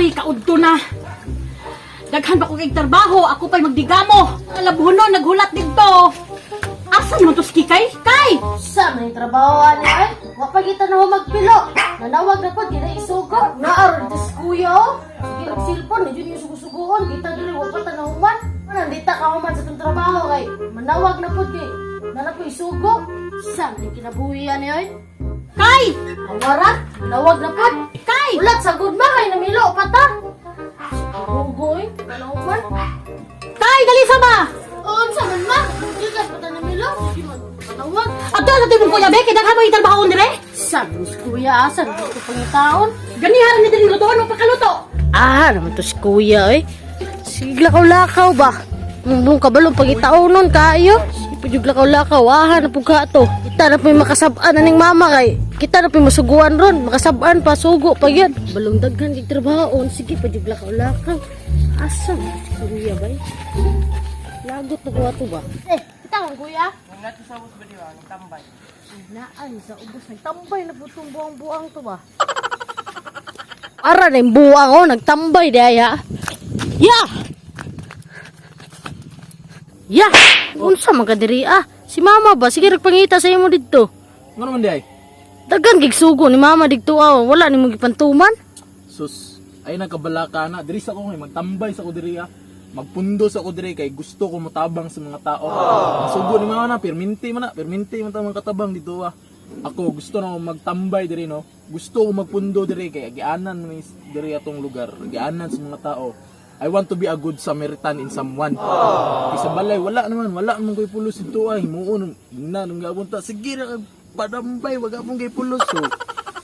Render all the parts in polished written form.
Ay, kaudto na. Daghan pa ko kay trabaho, ako pa'y magdigamo. Alabhunon, naghulat dito. Asa naman to si Kay? Kay! Sa may trabaho ani ay, wapagita na ho magpilo. Nanawag na po, gina isugo. Naaron dis kuya o. Sige, nagsilpon, medyo niyo sugusuguon. Kita dili, wapata na human. Nandita ka human sa itong trabaho kay. Manawag na po, kay. Nanak ko isugo. Sa may kinabuhi ani ay. Kay! Awarat, nawag na po. Kay! Ulat, sagod ba kay namilo, pata. Sugugoy, nahuman. Kay, dali sa ba? Oo, sa man ma. Hindi ka pata namilo. Manawag. Ato, sa tibong kuya, Beke, daghan mo yung trabaho dire? Sabi si kuya, asan dito pangitaon? Ganihan ni dili lutoan mo pagkaluto. Ah, naman to si kuya eh. Sige lakaw-lakaw ba? Nung kabalong pagitaonon kayo. Sige lakaw-lakaw, na po ka to. Kita na po yung makasabaan na ning mama kay. Kita na po yung masuguan ron. Makasabaan pa, sugo pa yan. Balong daghan kay trabahoon. Sige, pwede lakaw-lakaw. Asa si kuya ba eh? Lagot na kuha to ba? Eh, kita kang kuya? Nangati sa ubos ba di ba? Nagtambay. Naan sa ubos. Nagtambay na po itong buang-buang to ba? Ara na yung buwang oh, nagtambay daya. Yeah! Yeah! Unsa man ka diri ah? Si mama ba? Sige nagpangita sa imo dito. Ano naman di ay? Dagan gigsugo ni mama dito ah. Wala ni mo gipantuman. Sus, ay nagkabalaka na. Diri sa ko ngay, magtambay sa ko diri ah. Magpundo sa ko diri kay gusto ko mutabang sa mga tao. Ang sugo ni mga na, perminti man ta mga katabang dito ah. Ako gusto na ko magtambay diri no. Gusto ko magpundo diri kay agianan ni diri atong lugar. Agianan sa mga tao. I want to be a good Samaritan in someone. Kasi balay, wala naman ko'y pulos ito ay. Muon, nung gabon ta, sige na, padambay, wag akong kay pulos. So,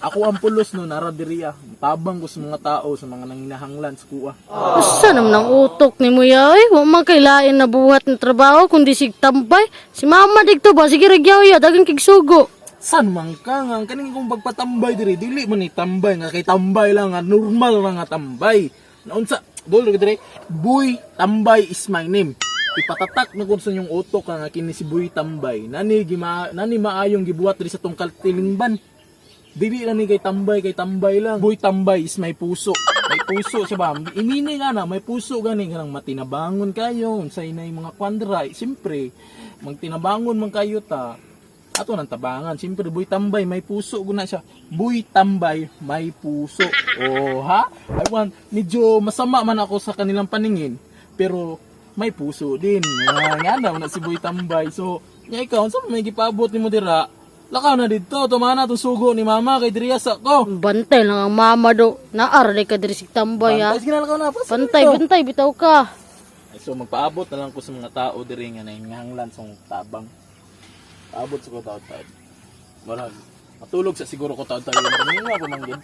ako ang pulos no, nara diri ah. Tabang ko sa mga tao, sa mga nanginahanglan sa kuha. Asa naman ang utok ni mo ya? Wa man kay lain na buhat ng trabaho kundi sig tambay. Si mama dito ba? Sige regyaw ya, dagan kigsugo. San man ka nga, kaning kong pagpatambay diri, dili man ni tambay nga, kay tambay lang nga, normal lang nga tambay. Naunsa, dolo ka diri, Boy Tambay is my name. Ipatatak na kung sa yung utok nga kini si Boy Tambay. Nani maayong gibuhat diri sa tong kaltilingban. Dili na ni kay tambay lang. Boy Tambay is my puso. May puso siya ba? Imini nga na, may puso gani nga nang matinabangon kayo. Unsay na yung mga kwandra, siyempre, magtinabangon man kayo ta. Ato nang tabangan. Siyempre, Boy Tambay, may puso. Guna siya. Boy Tambay, may puso. Oh, ha? Medyo masama man ako sa kanilang paningin. Pero, may puso din. Nga na si Boy Tambay. So, nga ikaw, saan may gipabot ni mo dira? Lakaw na dito. Tumana itong sugo ni mama kay Drias ako. Bantay lang ang mama do. Naaray ka diri sig tambay ha. Bantay, sige na lakaw na. Bantay, bitaw ka. So, magpaabot na lang ko sa mga tao diri nga na hinganglan sa tabang. Abot sa ko taon-taon. Wala. Matulog sa siguro ko taon-taon. Mga pamanggin.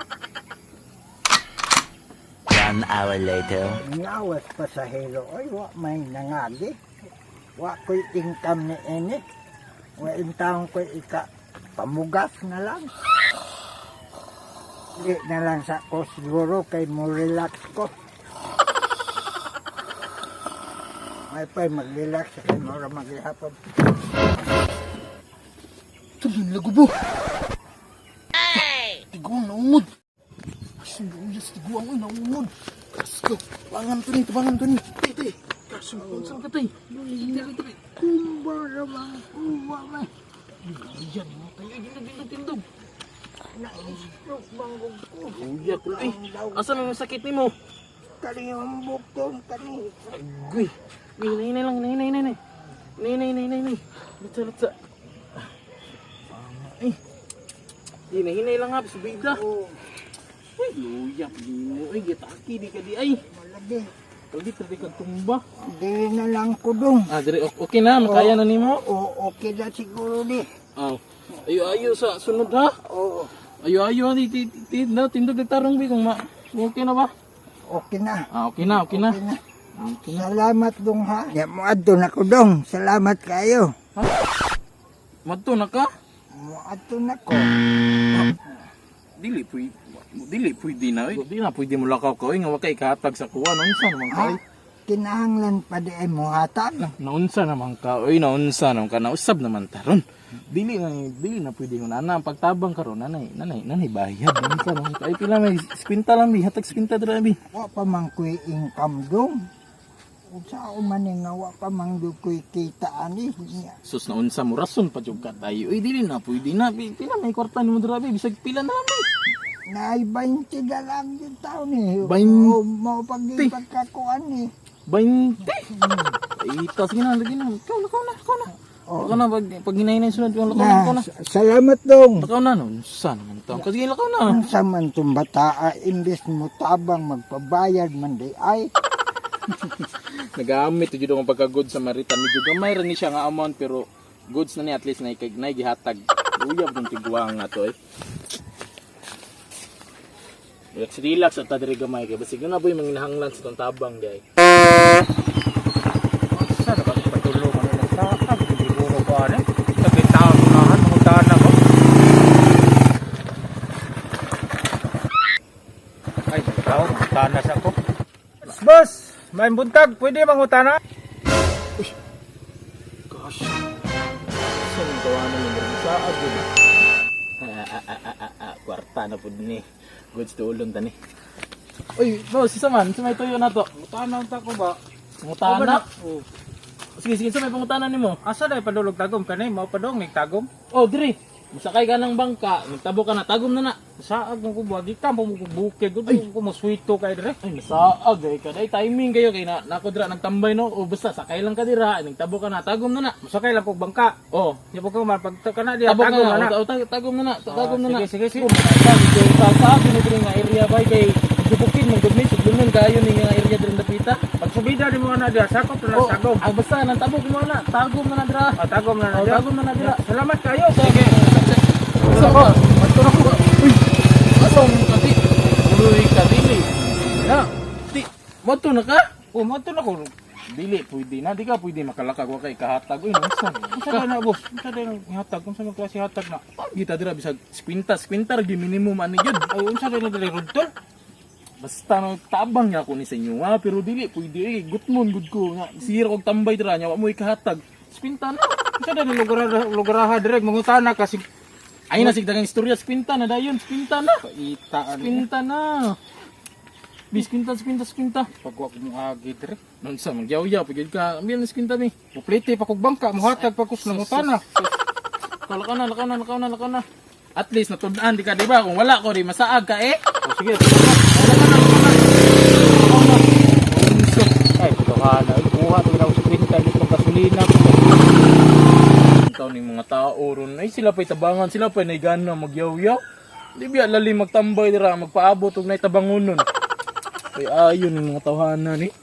1 hour later. Ngawas pasahero, ay wa may nangali. Wa ko'y income ni ene. Wa intang ko'y ika pamugas na lang. Di na lang sa ko siguro kay mo relax ko. May pa'y mag-relax kay mo ra maghihapon. Tuloy lagubo. Tiguang naungod. Yes, tiguang ay naungod. Kasko. Pangan to ni. Tay. Kasko, saan ka tay? Tay. Kumbar naman, uwa man. Yan, tayo. Tindog. Naistok banggog ko. Uya, tuloy. Asan ang sakit ni mo? Kani yung bukton, kani. Agoy. Nay lang. Nay. Lutsa. Ay. Hinay lang nga, subida. Ay, luyap mo. Ay, gitaki di ka di ay. Malagi. Tadi ka tumba. Di na lang ko dong. Diri okay na, makaya na nimo. O, okay na siguro di. Oh. Ayo sa sunod ha. Oo. Ayo tindog tarong bi kung okay na ba? Okay na. Okay na. Okay na. Salamat dong ha. Ya mo adto na ko dong. Salamat kayo. Madto na ka? Mo adto na ko. Dili pwede na. Di na pwede mo lakaw ko nga wa kay katag sa kuha nung sa naman kay. kinahanglan pa di ay muhatag. Naunsa naman ka, oy, naunsa naman ka, nausab naman taron. Dili na pwede mo na ang pagtabang karon nanay bayad naunsa naman ka. Ay pila may spinta lang bi, hatag spinta dra bi. Wa pa man ko'y income dong. Sa umaning nga wa pa man ko'y kita ani. Sus naunsa mo rason pa jud ka tayo. Oy dili na pwede na pila may kwarta nimo dra bi, bisag pila na lang bi. Naay 20 na lang yung taon eh. 20? O, mau pagkakuan eh. 20. Ay tas gina lagi na. Ikaw na. Lakaw na pag hinahinay sunod yung lakaw na. Salamat dong. Lakaw na naunsa naman to. Kasi lakaw na. Ang saman tong bataa, imbes mo tabang magpabayad man di ay. Nagamit jud ang pagka-goods sa Marita. Medyo gamay ra ni siya nga amount pero goods na ni at least na gihatag. Uyab ng tiguang nga to eh. Relax at tadiri gamay kay basig na boy manginahanglan sa tong tabang di ay. Sana ba patulong ano lang sa ako siguro ko ano sa taon na mga taon ako ay tao tanas ako boss may buntag pwede mangutana Gosh. Saan ang gawa na ng saad yun? Kwarta na po din eh. Goods to ulong tani. Uy, boss, isa man. Sa may tuyo na to. utana unta ko ba Mutana. oh Sige, sa may pangutanan ni mo. asa na padulog tagom kanay mao padong nig tagom Oh, diri. Musakay ka ng bangka. Nagtabo ka na. Tagom na na. saag mo ko ba di ka mo bukid ko ko mo sweeto kay dire Ay, nasaag eh. Kaday timing kayo. Kaya nako dira nagtambay no. O basta, sakay lang ka dira. Nagtabo ka na. Tagom na na. sakay lang kog bangka Oh. di pa ko man pag kana di Tabo ka tagom na. na O, tagom na na. Tagom na na. sige Sabi ni diri nga area ba kay Dubukin mong gudmi. Suglunon kayo ni nga area diri dapita. pag subida di mo na dia sakop na Oh, tagom basta nang tabog mo na. Tagom na na dira. tagom na Oh, dia tagom na na dira. salamat kayo Sige. Sa ko. Magturo ko. Uy. Asong kati. Uy ka dili. Na. Ti. Moto na ka? oh mato na ko Dili pwede na. Di ka pwede makalakag wa kay kahatag. Uy, nonsa. Unsa na boss? Unsa na hatag? Unsa man klase hatag na? Kita dira bisag spinta gi minimum ani gyud. Ay unsa na dili rudtol? Basta no tabang niya ako ni sa inyo ha, pero dili pwede eh. Gutmon gud ko nga. Sira og tambay dira nya wa mo ikahatag. Spinta na. Unsa na lugaraha direk mangutana kasi Ay na sigdagang istorya spinta na dayon. Spinta na. itaan Spinta na. Spinta. pagwa ko mo agi direk. Nonsa magyaw-yaw pagid ka. Ambil na spinta mi. Muplite pa kog bangka muhatag pa ko sa mangutana. Lakaw na. At least natudaan di ka, di ba? Kung wala ko, di masaag ka eh. O sige, lakaw na. Ay, kutuhana. Kuha to daw sa kwenta dito ng gasolina. Ikaw ng mga tao ron. Ay sila pa'y tabangan, sila pa'y naigana magyaw-yaw. Di ba lali magtambay dira, magpaabot og naitabangon nun. Ay ayon ng mga tawhanan eh.